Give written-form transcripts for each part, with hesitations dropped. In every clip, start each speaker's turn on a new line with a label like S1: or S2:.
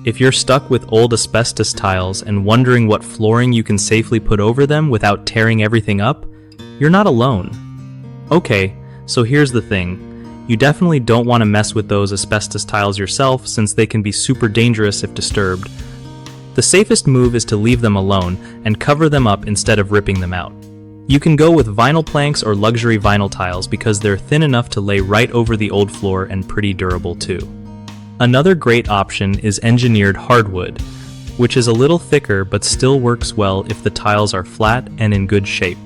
S1: If you're stuck with old asbestos tiles and wondering what flooring you can safely put over them without tearing everything up, you're not alone. Okay, so here's the thing. You definitely don't want to mess with those asbestos tiles yourself since they can be super dangerous if disturbed. The safest move is to leave them alone and cover them up instead of ripping them out. You can go with vinyl planks or luxury vinyl tiles because they're thin enough to lay right over the old floor and pretty durable too. Another great option is engineered hardwood, which is a little thicker but still works well if the tiles are flat and in good shape.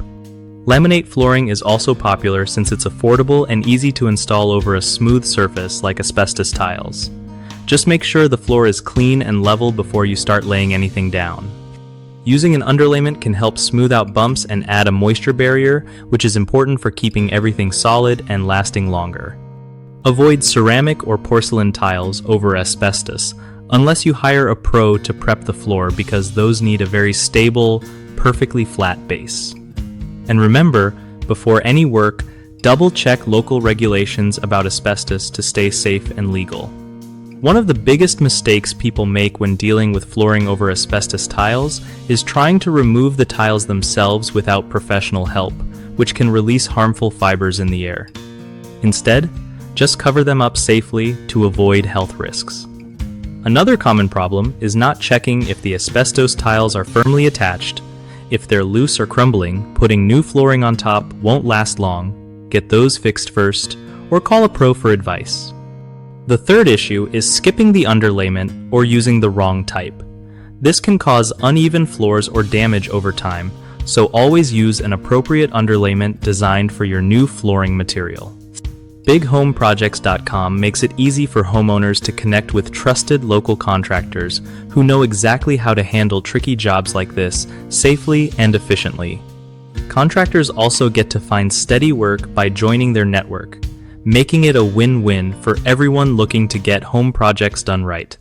S1: Laminate flooring is also popular since it's affordable and easy to install over a smooth surface like asbestos tiles. Just make sure the floor is clean and level before you start laying anything down. Using an underlayment can help smooth out bumps and add a moisture barrier, which is important for keeping everything solid and lasting longer. Avoid ceramic or porcelain tiles over asbestos, unless you hire a pro to prep the floor because those need a very stable, perfectly flat base. And remember, before any work, double-check local regulations about asbestos to stay safe and legal. One of the biggest mistakes people make when dealing with flooring over asbestos tiles is trying to remove the tiles themselves without professional help, which can release harmful fibers in the air. Instead, just cover them up safely to avoid health risks. Another common problem is not checking if the asbestos tiles are firmly attached. If they're loose or crumbling, putting new flooring on top won't last long. Get those fixed first, or call a pro for advice. The third issue is skipping the underlayment or using the wrong type. This can cause uneven floors or damage over time, so always use an appropriate underlayment designed for your new flooring material. BigHomeProjects.com makes it easy for homeowners to connect with trusted local contractors who know exactly how to handle tricky jobs like this safely and efficiently. Contractors also get to find steady work by joining their network, making it a win-win for everyone looking to get home projects done right.